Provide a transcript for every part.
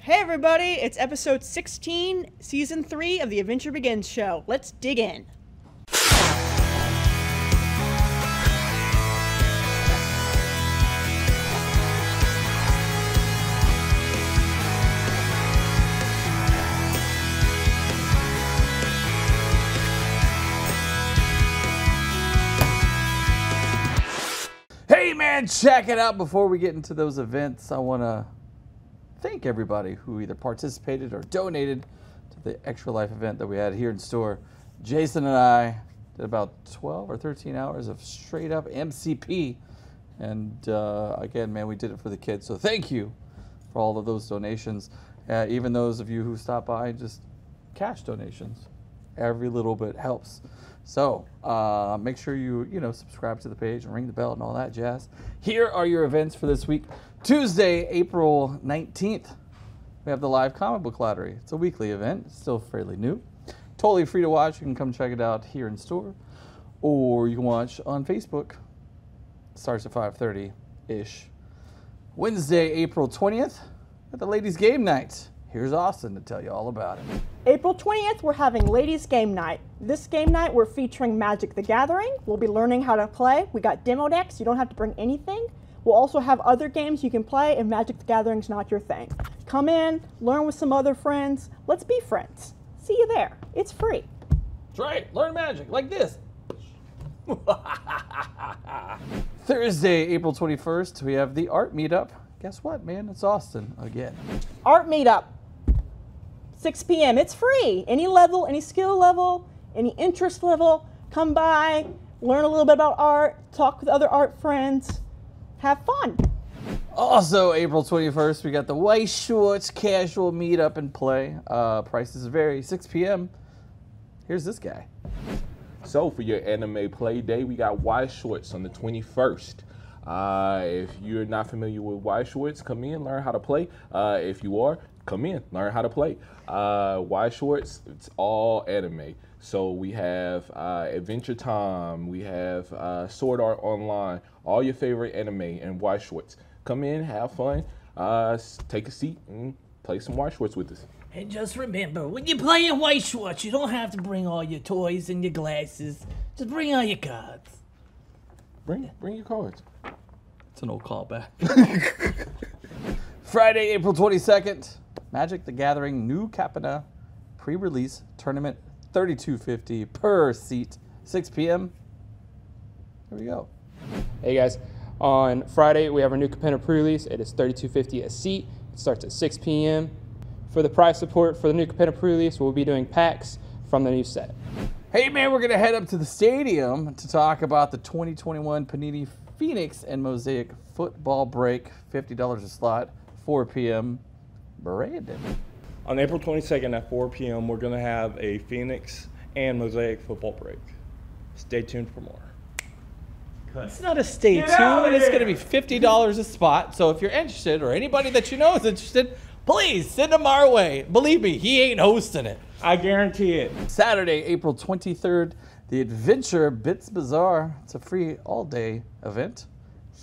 Hey everybody, it's episode 16, season 3 of the Adventure Begins show. Let's dig in. Hey man, check it out. Before we get into those events, I want to thank everybody who either participated or donated to the Extra Life event that we had here in store. Jason and I did about 12 or 13 hours of straight up MCP. And again, man, we did it for the kids. So thank you for all of those donations. Even those of you who stopped by, just cash donations. Every little bit helps. So make sure you subscribe to the page and ring the bell and all that jazz. Here are your events for this week. Tuesday, April 19th, we have the live comic book lottery. It's a weekly event. It's still fairly new. Totally free to watch. You can come check it out here in store, or you can watch on Facebook. It starts at 5:30-ish. Wednesday, April 20th, at the ladies' game night. Here's Austin to tell you all about it. April 20th, we're having ladies' game night. This game night, we're featuring Magic the Gathering. We'll be learning how to play. We got demo decks. You don't have to bring anything. We'll also have other games you can play if Magic the Gathering's not your thing. Come in, learn with some other friends. Let's be friends. See you there. It's free. That's right. Learn Magic like this. Thursday, April 21st, we have the art meetup. Guess what, man? It's Austin again. Art meetup. 6 p.m. It's free. Any level, any skill level, any interest level, come by, learn a little bit about art, talk with other art friends, have fun. Also, April 21st, we got the White Shorts casual meetup and play. Prices vary, 6 p.m. Here's this guy. So for your anime play day, we got White Shorts on the 21st. If you're not familiar with White Shorts, come in, learn how to play. If you are, come in, learn how to play. White Shorts, it's all anime. So we have Adventure Time, we have Sword Art Online, all your favorite anime and White Shorts. Come in, have fun, take a seat, and play some White Shorts with us. And just remember, when you're playing White Shorts, you don't have to bring all your toys and your glasses. Just bring all your cards. Bring your cards. It's an old callback. Friday, April 22nd, Magic the Gathering New Capena pre-release tournament, $32.50 per seat, 6 p.m. Here we go. Hey guys, on Friday we have our new Capenna pre-release. It is $32.50 a seat. It starts at 6 p.m. For the price support for the new Capenna pre-release, we'll be doing packs from the new set. Hey man, we're gonna head up to the stadium to talk about the 2021 Panini Phoenix and Mosaic football break, $50 a slot, 4 p.m. Brandon. On April 22nd at 4 p.m., we're going to have a Phoenix and Mosaic football break. Stay tuned for more. It's not a stay tuned. It's going to be $50 a spot. So if you're interested, or anybody that you know is interested, please send them our way. Believe me, he ain't hosting it. I guarantee it. Saturday, April 23rd, the Adventure Bits Bazaar. It's a free all-day event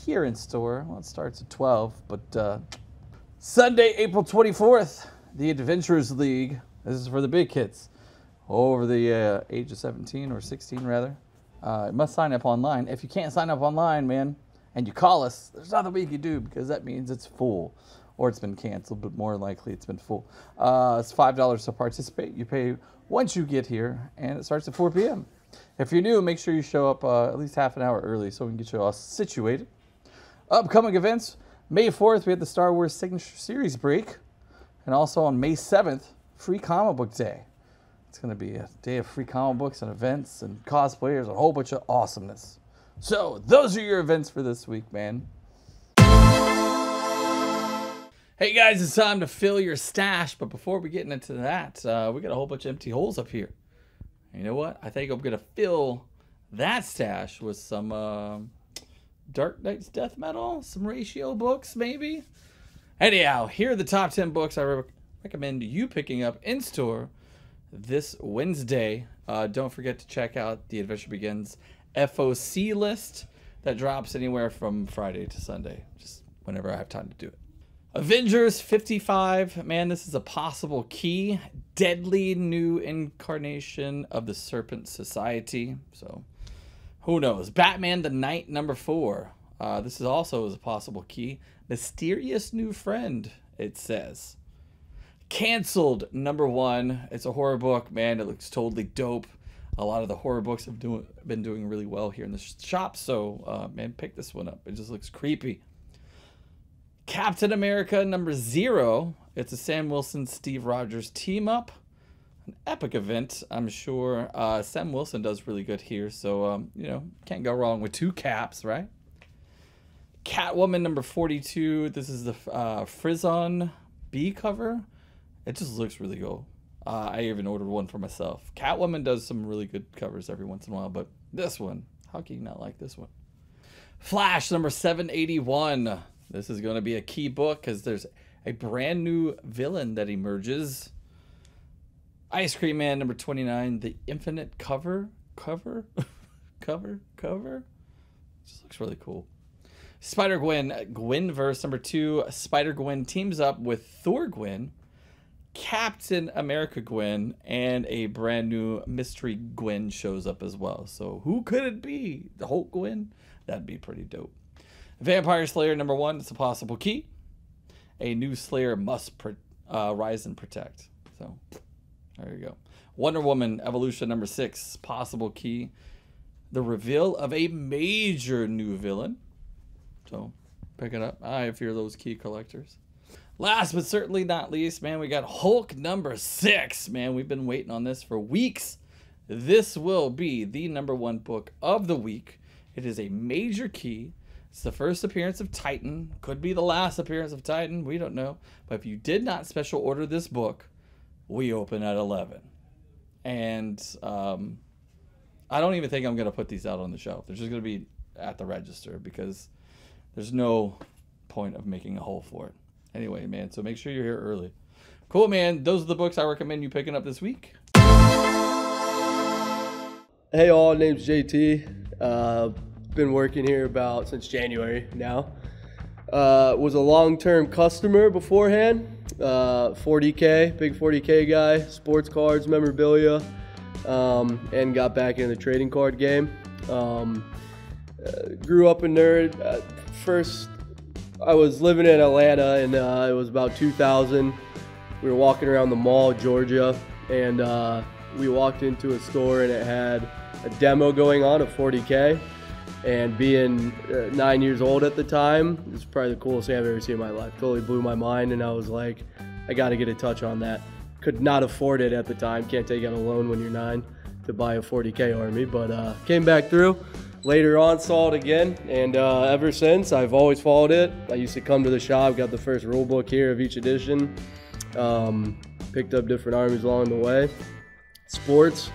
here in store. Well, it starts at 12, but Sunday, April 24th, the Adventurers League. This is for the big kids over the age of 17 or 16, rather. You must sign up online. If you can't sign up online, man, and you call us, there's nothing we can do because that means it's full. Or it's been canceled, but more likely it's been full. It's $5 to participate. You pay once you get here, and it starts at 4 p.m. If you're new, make sure you show up at least half an hour early so we can get you all situated. Upcoming events, May 4th, we had the Star Wars Signature Series break. And also on May 7th, Free Comic Book Day. It's going to be a day of free comic books and events and cosplayers and a whole bunch of awesomeness. So those are your events for this week, man. Hey guys, it's time to fill your stash. But before we get into that, we got a whole bunch of empty holes up here. And you know what? I think I'm going to fill that stash with some Dark Knight's Death Metal, some Ratio books maybe. Anyhow, here are the top 10 books I recommend you picking up in store this Wednesday. Don't forget to check out the Adventure Begins FOC list that drops anywhere from Friday to Sunday, just whenever I have time to do it. Avengers 55. Man, this is a possible key. Deadly new incarnation of the Serpent Society. So, who knows? Batman the Knight number 4. This is also a possible key. Mysterious new friend, it says. Canceled number 1. It's a horror book. Man, it looks totally dope. A lot of the horror books have been doing really well here in the shop. So, man, pick this one up. It just looks creepy. Captain America number 0. It's a Sam Wilson, Steve Rogers team up. An epic event, I'm sure. Sam Wilson does really good here. So, you know, can't go wrong with 2 caps, right? Catwoman number 42. This is the Frizon B cover. It just looks really cool. I even ordered one for myself. Catwoman does some really good covers every once in a while, but this one, how can you not like this one? Flash number 781. This is going to be a key book because there's a brand new villain that emerges. Ice Cream Man number 29. The Infinite cover. Just looks really cool. Spider-Gwen, Gwenverse number 2. Spider-Gwen teams up with Thor-Gwen, Captain America Gwen, and a brand new mystery Gwen shows up as well. So who could it be? The Hulk Gwen? That'd be pretty dope. Vampire Slayer number 1. It's a possible key. A new Slayer must rise and protect. So there you go. Wonder Woman Evolution number 6. Possible key. The reveal of a major new villain. So pick it up if you're those key collectors. Last but certainly not least, man, we got Hulk number 6. Man, we've been waiting on this for weeks. This will be the number 1 book of the week. It is a major key. It's the first appearance of Titan. Could be the last appearance of Titan. We don't know. But if you did not special order this book, we open at 11. And I don't even think I'm going to put these out on the shelf. They're just going to be at the register because there's no point of making a hole for it. Anyway, man, so make sure you're here early. Cool, man. Those are the books I recommend you picking up this week. Hey all, name's JT. Been working here since January now. Was a long-term customer beforehand. 40K, big 40K guy, sports cards, memorabilia, and got back in the trading card game. Grew up a nerd. First, I was living in Atlanta, and it was about 2000. We were walking around the mall, Georgia, and we walked into a store, and it had a demo going on of 40K. And being 9 years old at the time, it was probably the coolest thing I've ever seen in my life. Totally blew my mind, and I was like, I got to get a touch on that. Could not afford it at the time. Can't take out a loan when you're 9 to buy a 40K army, but came back through. Later on, saw it again, and ever since, I've always followed it. I used to come to the shop, got the first rule book here of each edition. Picked up different armies along the way. Sports.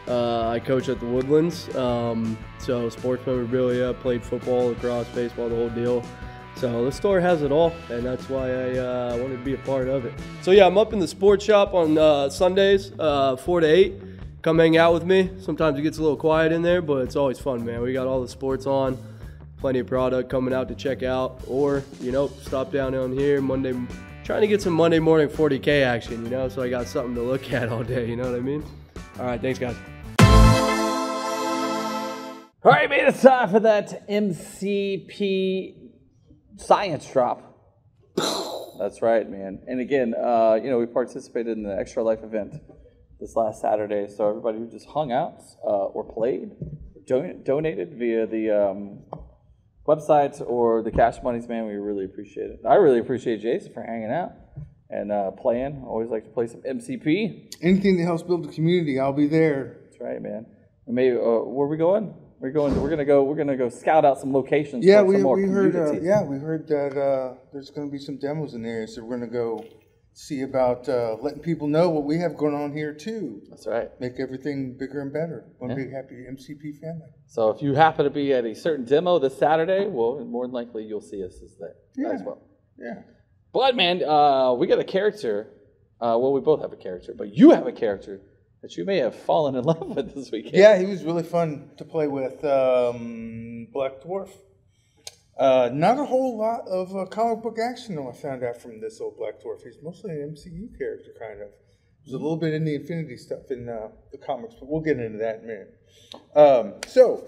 I coach at the Woodlands, so sports memorabilia, played football, lacrosse, baseball, the whole deal. So the store has it all, and that's why I wanted to be a part of it. So yeah, I'm up in the sports shop on Sundays, 4 to 8. Come hang out with me. Sometimes it gets a little quiet in there, but it's always fun, man. We got all the sports on, plenty of product coming out to check out, or, you know, stop down on here Monday, trying to get some Monday morning 40K action, you know, so I got something to look at all day, you know what I mean? All right, thanks, guys. All right, man, it's time for that MCP science drop. That's right, man. And again, you know, we participated in the Extra Life event this last Saturday. So everybody who just hung out or played, donated via the website or the cash monies, man, we really appreciate it. I really appreciate Jason for hanging out and playing. I always like to play some MCP. Anything that helps build the community, I'll be there. That's right, man. And maybe where are we going? We're gonna go scout out some locations. Yeah, for some more we heard. communities. We heard that there's going to be some demos in there, so we're going to go see about letting people know what we have going on here too. That's right. Make everything bigger and better. One big happy MCP family. So if you happen to be at a certain demo this Saturday, well, more than likely you'll see us there as well. Yeah. But man, we got a character. Well, we both have a character, but you have a character that you may have fallen in love with this weekend. Yeah, he was really fun to play with. Black Dwarf. Not a whole lot of comic book action, though, I found out from this old Black Dwarf. He's mostly an MCU character, kind of. There's a little bit in the Infinity stuff in the comics, but we'll get into that in a minute. So,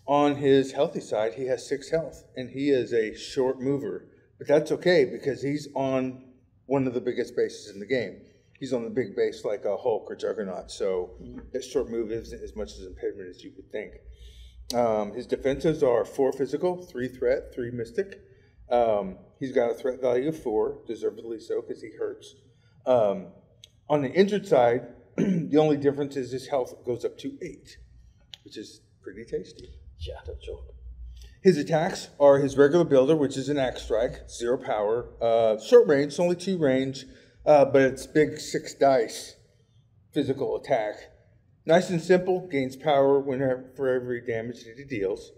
on his healthy side, he has 6 health, and he is a short mover. But that's okay, because he's on one of the biggest bases in the game. He's on the big base like a Hulk or Juggernaut, so his short move isn't as much as an impediment as you would think. His defenses are 4 physical, 3 threat, 3 mystic. He's got a threat value of 4, deservedly so, because he hurts. On the injured side, the only difference is his health goes up to 8, which is pretty tasty. Yeah, that's joke. His attacks are his regular builder, which is an axe strike, 0 power, short range, only 2 range, but it's big 6 dice physical attack. Nice and simple, gains power for every damage that he deals.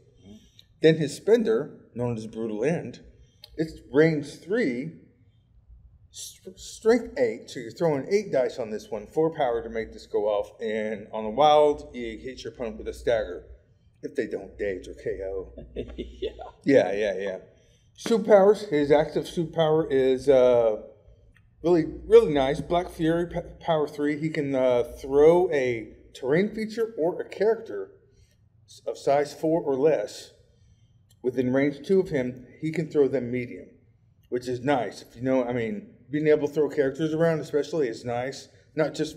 Then his spender, known as Brutal End, it's range 3, strength 8, so you're throwing 8 dice on this one, 4 power to make this go off, and on a wild, you hit your opponent with a stagger, if they don't dage or KO. Yeah. Superpowers, his active superpower is really nice. Black Fury, power 3, he can throw a terrain feature or a character of size 4 or less within range 2 of him. He can throw them medium, which is nice. If you know, I mean, being able to throw characters around especially is nice. Not just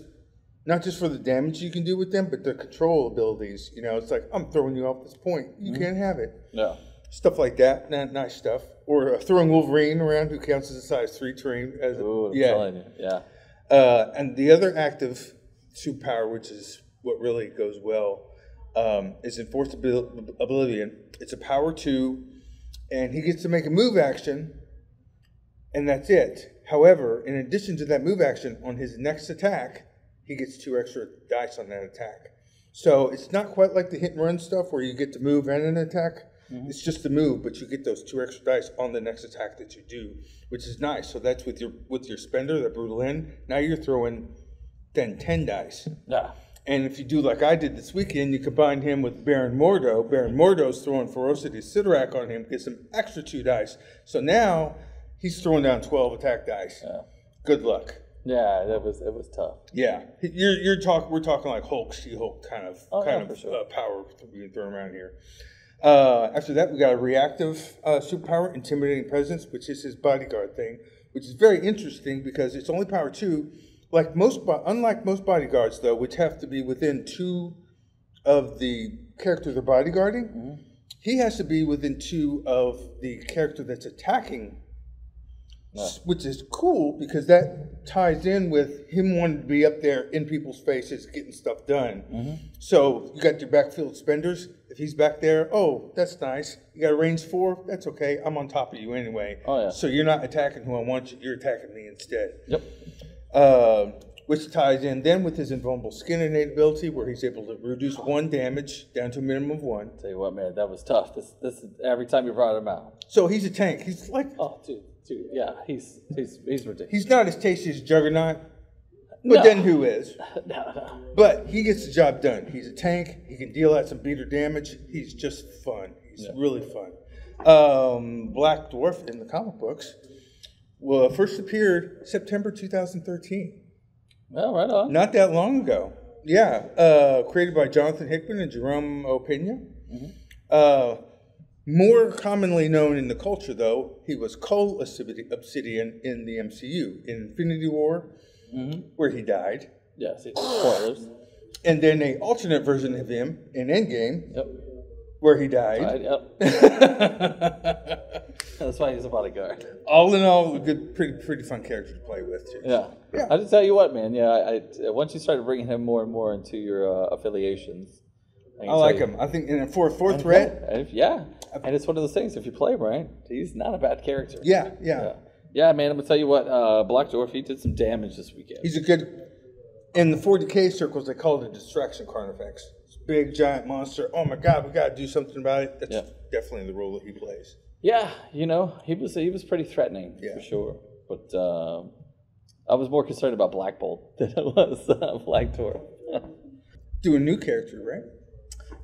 for the damage you can do with them, but the control abilities. You know, it's like, I'm throwing you off this point. You can't have it. Yeah. Stuff like that. Nice stuff. Or throwing Wolverine around, who counts as a size 3 terrain. Ooh, I'm telling you. Yeah. And the other active superpower, which is what really goes well, is Enforced Oblivion. It's a power 2, and he gets to make a move action, and that's it. However, in addition to that move action, on his next attack, he gets 2 extra dice on that attack. So it's not quite like the hit and run stuff where you get to move and an attack. It's just the move, but you get those 2 extra dice on the next attack that you do, which is nice. So that's with your spender, the Brutal End. Now you're throwing then 10 dice. Yeah. And if you do like I did this weekend, you combine him with Baron Mordo. Baron Mordo's throwing Ferocity Sidorak on him, gets him extra 2 dice. So now he's throwing down 12 attack dice. Yeah. Good luck. Yeah, it was tough. Yeah, we're talking like Hulk, She-Hulk kind of power being thrown around here. After that, we got a reactive superpower, Intimidating Presence, which is his bodyguard thing, which is very interesting because it's only power 2. Unlike most bodyguards, though, which have to be within 2 of the character they're bodyguarding, he has to be within 2 of the character that's attacking. Which is cool because that ties in with him wanting to be up there in people's faces getting stuff done. So you got your backfield spenders. If he's back there, oh, that's nice. You got a range 4, that's okay. I'm on top of you anyway. Oh, yeah. So you're not attacking who I want you. You're attacking me instead. Yep. Which ties in then with his invulnerable skin innate ability, where he's able to reduce 1 damage down to a minimum of 1. Tell you what, man, that was tough. This is every time you brought him out. So he's a tank. He's like, oh, dude, yeah, he's ridiculous. He's not as tasty as Juggernaut, but then who is? No. But he gets the job done. He's a tank. He can deal out some beater damage. He's just fun. He's really fun. Black Dwarf in the comic books first appeared September 2013. Well, right on. Not that long ago. Yeah. Created by Jonathan Hickman and Jerome Opeña. More commonly known in the culture, though, he was Cull Obsidian in the MCU, in Infinity War, where he died. Yes, spoilers. And then an alternate version of him in Endgame, where he died. That's why he's a bodyguard. All in all, a good, pretty fun character to play with, too. Yeah. I just tell you what, man. Yeah, I once you started bringing him more and more into your affiliations, I like him. I think for a 4th threat. And it's one of those things. If you play him right, he's not a bad character. Yeah, man. I'm gonna tell you what. Black Dwarf, he did some damage this weekend. He's a good. In the 40K circles, they call it a distraction Carnifex. It's a big giant monster. Oh my God, we got to do something about it. That's definitely the role that he plays. Yeah, he was pretty threatening for sure. But I was more concerned about Black Bolt than I was Black Dwarf. Do a new character, right?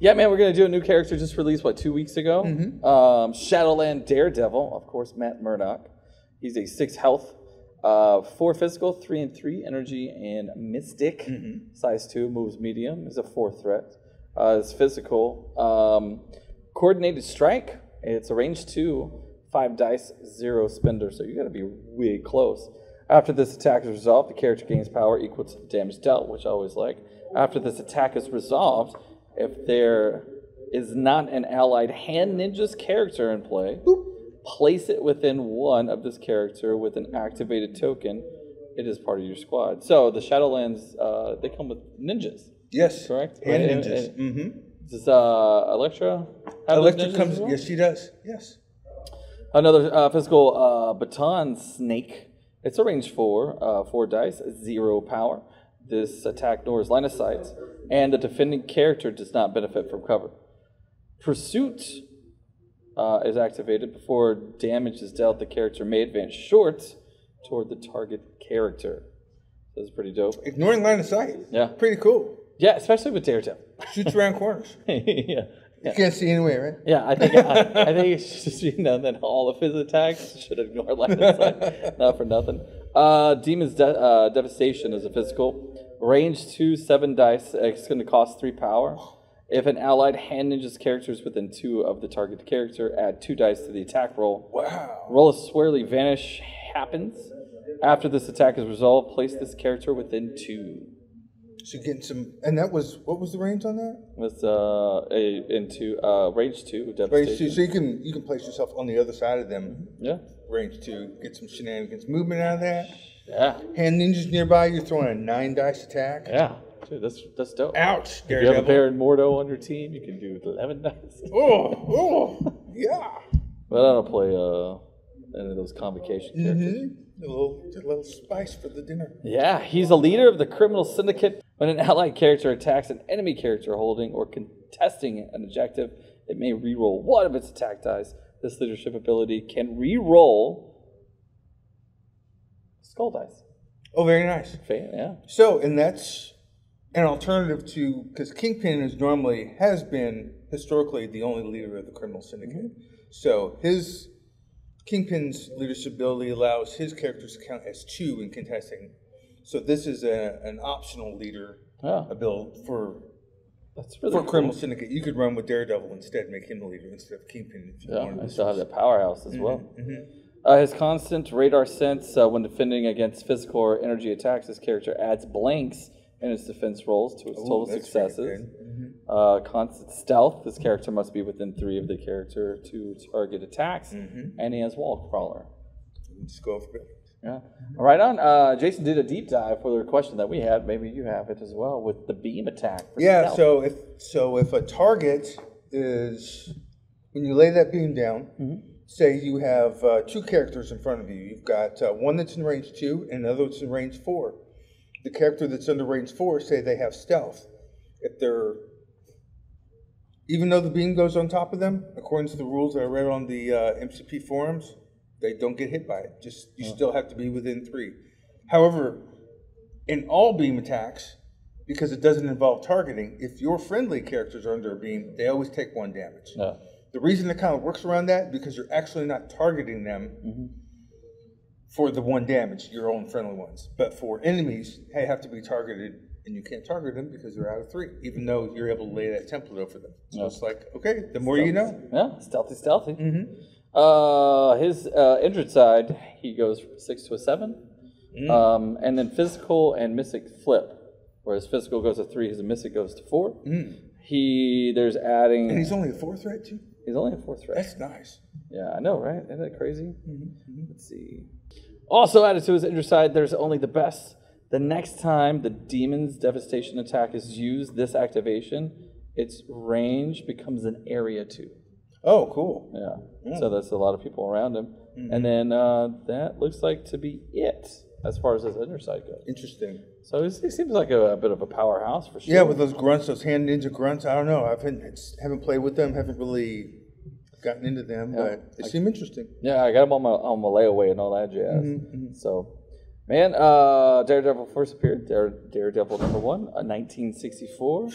Yeah, man, we're going to do a new character just released, 2 weeks ago? Shadowland Daredevil, of course, Matt Murdock. He's a 6 health, 4 physical, 3 and 3 energy, and mystic. Size 2, moves medium, is a 4 threat. It's physical. Coordinated strike, it's a range 2, 5 dice, 0 spender, so you got to be way close. After this attack is resolved, the character gains power equal to the damage dealt, which I always like. After this attack is resolved, if there is not an allied hand ninja's character in play, place it within one of this character with an activated token. It is part of your squad. So the Shadowlands, they come with ninjas. Yes. Correct? Hand ninjas. Does Electra have those Electra ninjas comes. as well? Yes, she does. Yes. Another physical baton snake. It's a range 4, 4 dice, 0 power. This attack ignores line of sight, and the defending character does not benefit from cover. Pursuit is activated before damage is dealt. The character may advance short toward the target character. That's pretty dope. Ignoring line of sight. Yeah. Pretty cool. Yeah, especially with Daredevil. Shoots around corners. Yeah. You can't see anyway, right? Yeah, I think it's just that all of his attacks should ignore line of sight. Not for nothing. Demon's Devastation is a physical. Range 2, 7 dice. It's going to cost 3 power. If an allied hand ninja's character is within 2 of the target character, add 2 dice to the attack roll. Wow. Roll a swirly vanish happens. After this attack is resolved, place this character within 2. So you're getting some, and that was, what was the range on that? That's range 2 devastation. Range 2, so you can place yourself on the other side of them. Yeah. Range 2, get some shenanigans movement out of that. Yeah. Hand ninjas nearby, you're throwing a 9 dice attack. Yeah. Dude, that's dope. Ouch, If you have Daredevil. a Baron Mordo on your team, you can do 11 dice. Oh, yeah. But I don't play any of those convocation characters. A little spice for the dinner. Yeah, he's a leader of the criminal syndicate. When an allied character attacks an enemy character holding or contesting an objective, it may reroll one of its attack dice. This leadership ability can reroll skull dice. Oh, very nice. Yeah. So, and that's an alternative to, because Kingpin has been historically the only leader of the criminal syndicate. So his Kingpin's leadership ability allows his characters to count as 2 in contesting. So this is an optional leader ability for That's really cool. criminal syndicate. You could run with Daredevil instead, make him the leader instead of Kingpin. If you wanted I to. still have that powerhouse as well. His constant radar sense when defending against physical or energy attacks, his character adds blanks in its defense rolls to its total that's successes. pretty Constant stealth, this character must be within 3 of the character to target attacks, and he has wall crawler. Just go for it. Yeah. Right on. Jason did a deep dive for the question that we had. Maybe you have it as well with the beam attack. For Yeah. stealth. So if a target is, when you lay that beam down, say you have 2 characters in front of you. You've got one that's in range 2 and another that's in range 4. The character that's under range 4, say they have stealth. If they're, even though the beam goes on top of them, according to the rules that I read on the MCP forums, they don't get hit by it. Just you still have to be within 3. However, in all beam attacks, because it doesn't involve targeting, if your friendly characters are under a beam, they always take 1 damage. Yeah. The reason it kind of works around that because you're actually not targeting them for the 1 damage, your own friendly ones. But for enemies, they have to be targeted, and you can't target them because they're out of 3, even though you're able to lay that template over them. So it's like, okay, the more you know. Yeah, stealthy. His injured side, he goes from 6 to a 7. And then physical and mystic flip. Whereas physical goes to 3, his mystic goes to 4. There's adding. And he's only a 4 threat too? He's only a 4 threat. That's nice. Yeah, I know, right? Isn't that crazy? Let's see. Also added to his injured side, there's only the best. The next time the demon's devastation attack is used, this activation, its range becomes an area 2. Oh, cool. Yeah. So that's a lot of people around him. And then that looks like to be it as far as his injured side goes. Interesting. So he seems like a bit of a powerhouse for sure. Yeah, with those grunts, those hand ninja grunts. I don't know. I haven't played with them. Haven't really gotten into them, but they seem interesting. Yeah, I got him on my layaway and all that jazz. So, man, Daredevil first appeared. Daredevil #1, 1964.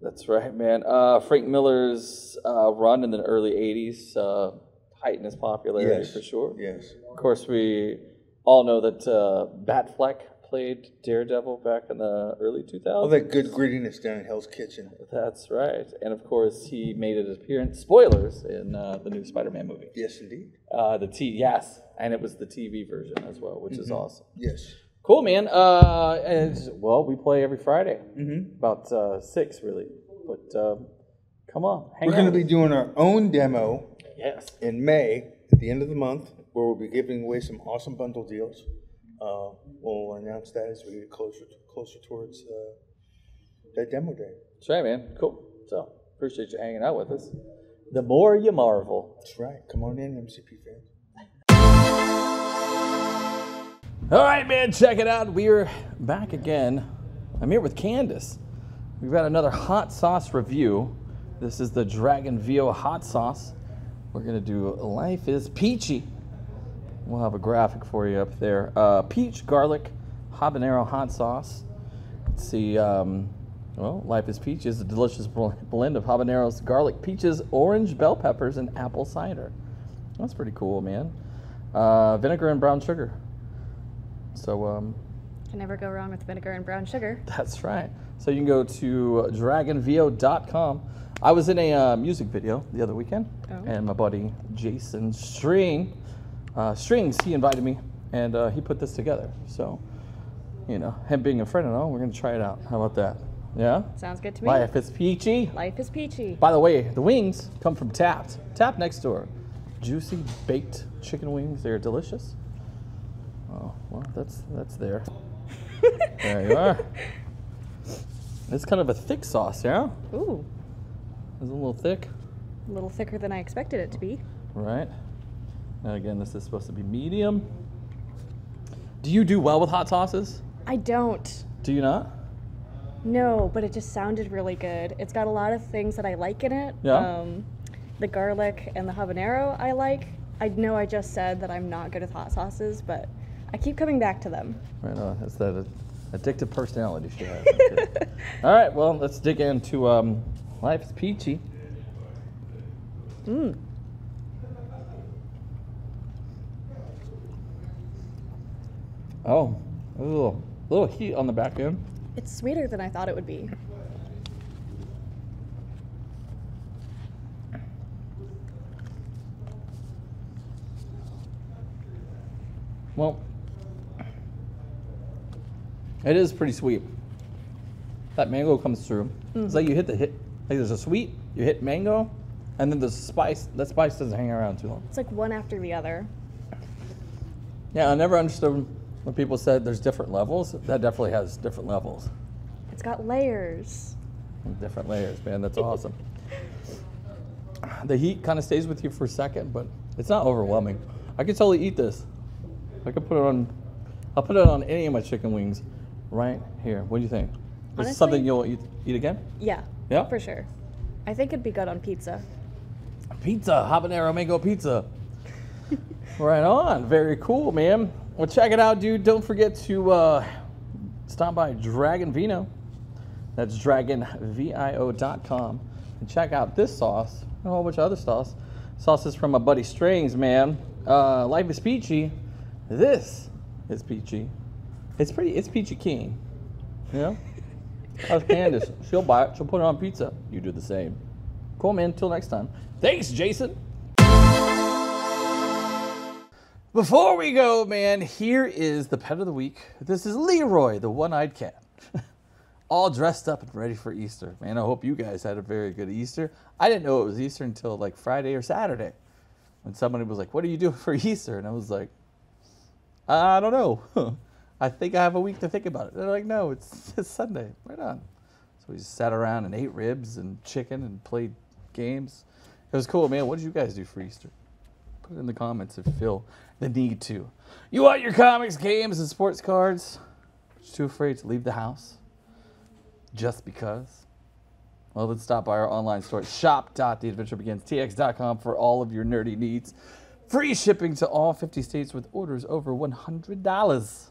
That's right, man. Frank Miller's run in the early 80s heightened his popularity for sure. Yes. Of course, we all know that Batfleck played Daredevil back in the early 2000s. All that good grittiness down in Hell's Kitchen. That's right. And of course, he made an appearance, spoilers, in the new Spider-Man movie. Yes, indeed. Yes, and it was the TV version as well, which is awesome. Yes. Cool, man. Well, we play every Friday, about 6, really. But come on, hang We're going to be doing our own demo in May, at the end of the month, where we'll be giving away some awesome bundle deals. We'll announce that as we get closer towards that demo day. That's right, man. Cool. So, appreciate you hanging out with us. The more you marvel. That's right. Come on in, MCP fans. All right, man, check it out. We're back again. I'm here with Candace. We've got another hot sauce review. This is the Dragon VO hot sauce. We're going to do Life is Peachy. We'll have a graphic for you up there. Peach, garlic, habanero hot sauce. Let's see. Well, Life is Peachy is a delicious blend of habaneros, garlic, peaches, orange, bell peppers, and apple cider. That's pretty cool, man. Vinegar and brown sugar. So, Can never go wrong with vinegar and brown sugar. That's right. So you can go to dragonvo.com. I was in a music video the other weekend, and my buddy Jason Strings, he invited me, and he put this together. So, you know, him being a friend and all, we're going to try it out. How about that? Yeah? Sounds good to me. Life is Peachy. Life is peachy. By the way, the wings come from Tapped. Tapped next door. Juicy, baked chicken wings. They're delicious. Oh, well, that's there. There you are. It's kind of a thick sauce, yeah? Ooh. It's a little thick. A little thicker than I expected it to be. Right. Now again, this is supposed to be medium. Do you do well with hot sauces? I don't. Do you not? No, but it just sounded really good. It's got a lot of things that I like in it. Yeah. The garlic and the habanero I like. I know I just said that I'm not good with hot sauces, but I keep coming back to them. Right on. That's that addictive personality she has. Okay. All right, well, let's dig into Life is Peachy. Oh, a little heat on the back end. It's sweeter than I thought it would be. Well, it is pretty sweet. That mango comes through. It's like you hit like there's a sweet, you hit mango, and then the spice. That spice doesn't hang around too long. It's like one after the other. Yeah, I never understood when people said there's different levels. That definitely has different levels. It's got layers. Different layers, man. That's awesome. The heat kind of stays with you for a second, but it's not overwhelming. I could totally eat this. I could put it on. I'll put it on any of my chicken wings, right here. What do you think? Is Honestly, this something you'll eat again? Yeah. Yeah? For sure. I think it'd be good on pizza. Pizza, habanero mango pizza. Right on. Very cool, man. Well, check it out, dude. Don't forget to stop by Dragon Vino. That's dragonvio.com. And check out this sauce and a whole bunch of other sauces from my buddy Strings, man. Life is Peachy. This is Peachy. It's Peachy King. You know? How's Candace? She'll buy it. She'll put it on pizza. You do the same. Cool, man. Until next time. Thanks, Jason. Before we go, man, here is the pet of the week. This is Leroy, the one-eyed cat. All dressed up and ready for Easter. Man, I hope you guys had a very good Easter. I didn't know it was Easter until like Friday or Saturday. When somebody was like, what are you doing for Easter? And I was like, I don't know. I think I have a week to think about it. They're like, no, it's Sunday. Right on. So we just sat around and ate ribs and chicken and played games. It was cool, man. What did you guys do for Easter? Put it in the comments if you feel the need to. You want your comics, games, and sports cards? But you're too afraid to leave the house? Just because? Well, let's stop by our online store, shop.theadventurebegins.tx.com for all of your nerdy needs. Free shipping to all 50 states with orders over $100.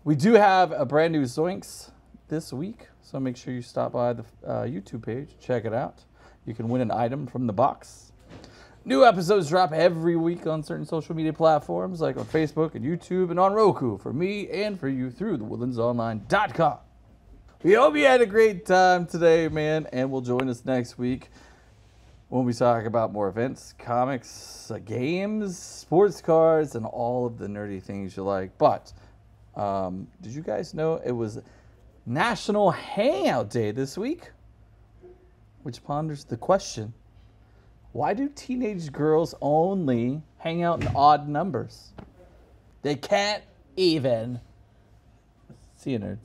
We do have a brand new Zoinks this week, So make sure you stop by the YouTube page, check it out. You can win an item from the box. New episodes drop every week on certain social media platforms like on Facebook and YouTube and on Roku for me and for you through thewoodlandsonline.com. We hope you had a great time today, man, and will join us next week when we talk about more events, comics, games, sports cards, and all of the nerdy things you like. But did you guys know it was National Hangout Day this week? Which ponders the question, why do teenage girls only hang out in odd numbers? They can't even. See you, nerds.